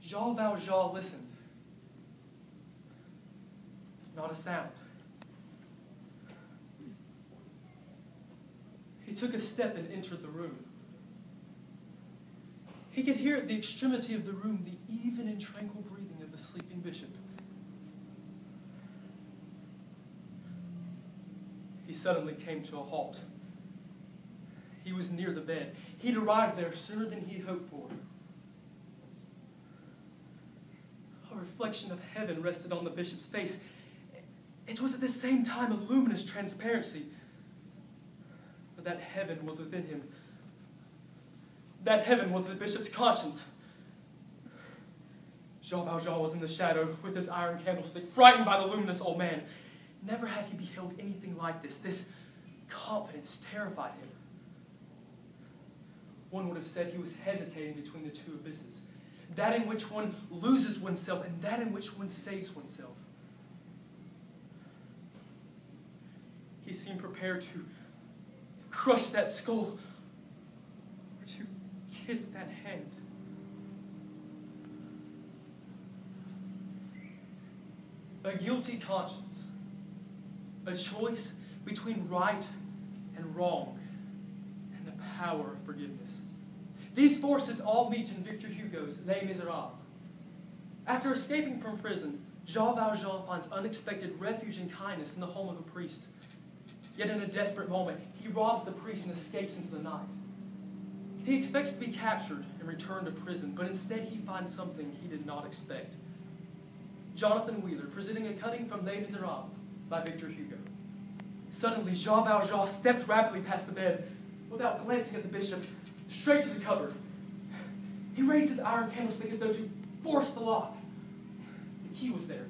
Jean Valjean listened. Not a sound. He took a step and entered the room. He could hear at the extremity of the room the even and tranquil breathing of the sleeping bishop. He suddenly came to a halt. He was near the bed. He'd arrived there sooner than he'd hoped for. A reflection of heaven rested on the bishop's face. It was at the same time a luminous transparency. For that heaven was within him. That heaven was the bishop's conscience. Jean Valjean was in the shadow with his iron candlestick, frightened by the luminous old man. Never had he beheld anything like this. This confidence terrified him. One would have said he was hesitating between the two abysses. That in which one loses oneself and that in which one saves oneself. He seemed prepared to crush that skull or to kiss that hand. A guilty conscience. A choice between right and wrong. And the power of forgiveness. These forces all meet in Victor Hugo's Les Miserables. After escaping from prison, Jean Valjean finds unexpected refuge and kindness in the home of a priest. Yet in a desperate moment, he robs the priest and escapes into the night. He expects to be captured and returned to prison, but instead he finds something he did not expect. Jonathan Wheeler, presenting a cutting from Les Miserables by Victor Hugo. Suddenly, Jean Valjean stepped rapidly past the bed, without glancing at the bishop, straight to the cupboard. He raised his iron candlestick as though to force the lock. The key was there.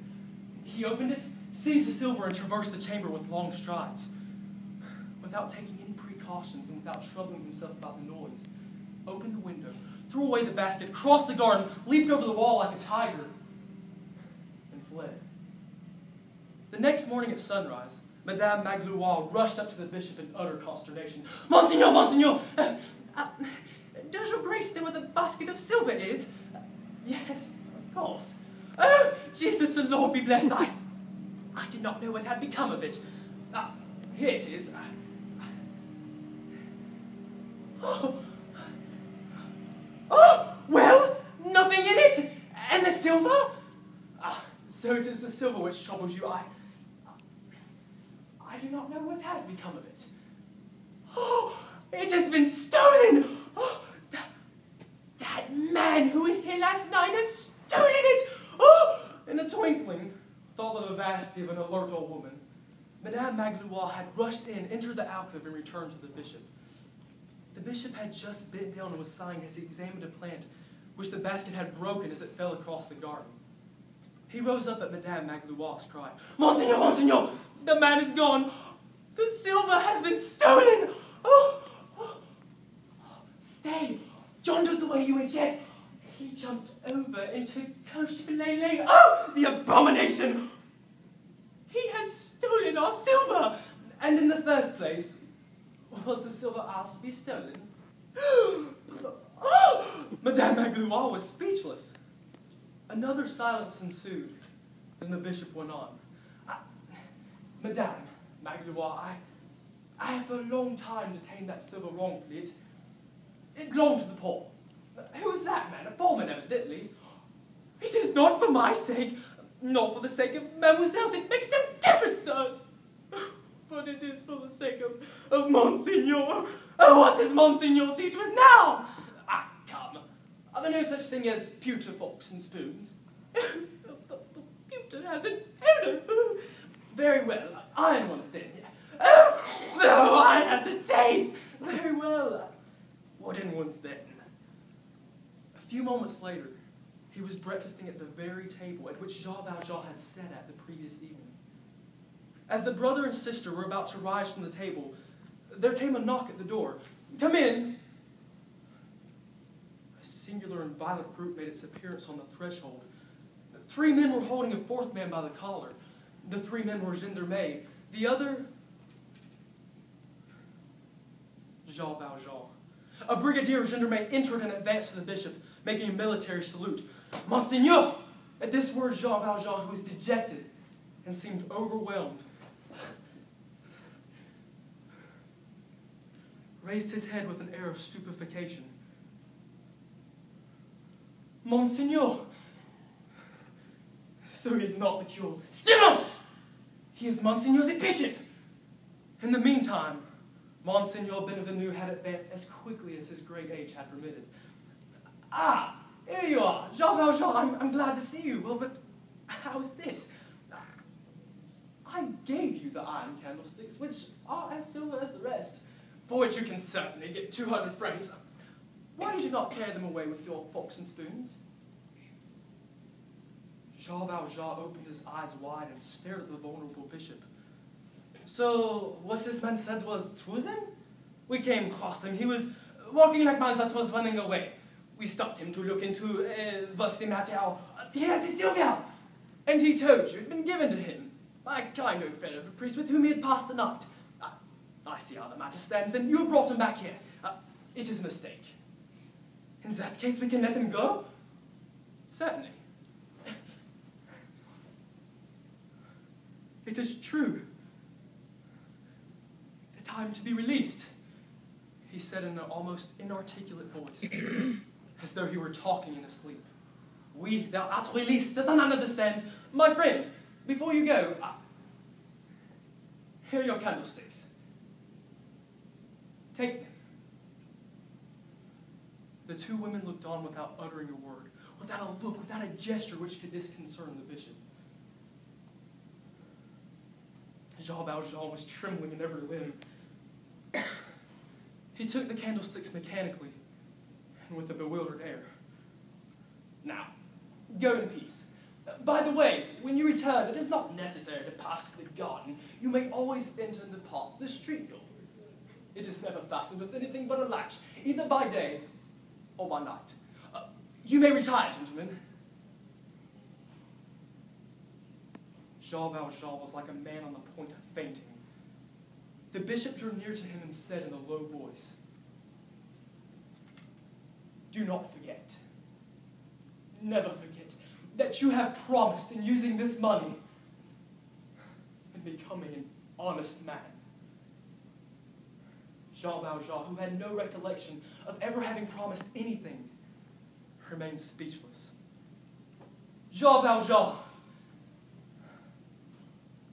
He opened it, seized the silver, and traversed the chamber with long strides. Without taking any precautions and without troubling himself about the noise, opened the window, threw away the basket, crossed the garden, leaped over the wall like a tiger, and fled. The next morning at sunrise, Madame Magloire rushed up to the bishop in utter consternation. "Monseigneur, Monseigneur! Does your grace know where the basket of silver is?" "Yes, of course." "Oh, Jesus the Lord be blessed! I did not know what had become of it. Here it is. Well, nothing in it! And the silver?" "So it is the silver which troubles you. I do not know what has become of it." "It has been stolen! That man who was here last night has stolen it!" In a twinkling, with all the vivacity of an alert old woman, Madame Magloire had rushed in, entered the alcove, and returned to the bishop. The bishop had just bent down and was sighing as he examined a plant which the basket had broken as it fell across the garden. He rose up at Madame Magloire's cry. "Monseigneur, Monseigneur, the man is gone. The silver has been stolen. Stay, yonder's the way you went, yes. He jumped over into Cochefilet Lane. The abomination! He has stolen our silver. And in the first place, was the silver asked to be stolen?" Madame Magloire was speechless. Another silence ensued. Then the bishop went on. "Madame Magloire, I have for a long time detained that silver wrongfully. It belonged to the poor. Who is that man? A poor man, evidently." "It is not for my sake, nor for the sake of mademoiselle's. It makes no difference to us. But it is for the sake of Monseigneur. What is Monseigneur to do with now?" "Come. Are there no such thing as pewter forks and spoons?" "Pewter has an odor." "Very well. Iron ones then." "Oh, iron has a taste." "Very well. Wooden ones then." A few moments later, he was breakfasting at the very table at which Jean Valjean had sat at the previous evening. As the brother and sister were about to rise from the table, there came a knock at the door. "Come in." A singular and violent group made its appearance on the threshold. 3 men were holding a 4th man by the collar. The 3 men were gendarmes. The other, Jean Valjean. A brigadier gendarme entered and advanced to the bishop. making a military salute. Monseigneur! At this word, Jean Valjean, who was dejected and seemed overwhelmed, raised his head with an air of stupefaction. Monseigneur! So he is not the curé. Silence! He is Monseigneur's bishop! In the meantime, Monseigneur Benvenu had advanced as quickly as his great age had permitted. Ah, here you are, Jean Valjean, I'm glad to see you. Well, but how is this? I gave you the iron candlesticks, which are as silver as the rest, for which you can certainly get 200 francs. Why did you not carry them away with your forks and spoons? Jean Valjean opened his eyes wide and stared at the vulnerable bishop. So, what this man said was true then? We came across him. He was walking like man that was running away. We stopped him to look into what's the matter. Yes, it's Sylvia! And he told you it had been given to him by a kind old fellow of a priest with whom he had passed the night. I see how the matter stands, and you brought him back here. It is a mistake. In that case, we can let him go? Certainly. It is true. The time to be released, he said in an almost inarticulate voice, as though he were talking in his sleep. Oui, thou art released. Does not understand? My friend, before you go, here are your candlesticks. Take them. The two women looked on without uttering a word, without a look, without a gesture which could disconcern the bishop. Jean Valjean was trembling in every limb. He took the candlesticks mechanically and with a bewildered air. Now, go in peace. By the way, when you return, it is not necessary to pass the garden. You may always enter and depart the street door. It is never fastened with anything but a latch, either by day or by night. You may retire, gentlemen. Jean Valjean was like a man on the point of fainting. The bishop drew near to him and said in a low voice, "Do not forget, never forget, that you have promised in using this money and becoming an honest man." Jean Valjean, who had no recollection of ever having promised anything, remained speechless. Jean Valjean,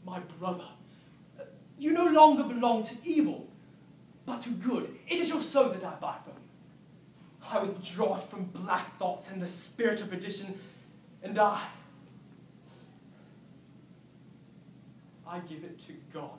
my brother, you no longer belong to evil, but to good. It is your soul that I buy from you. I withdraw it from black thoughts and the spirit of perdition, and I give it to God.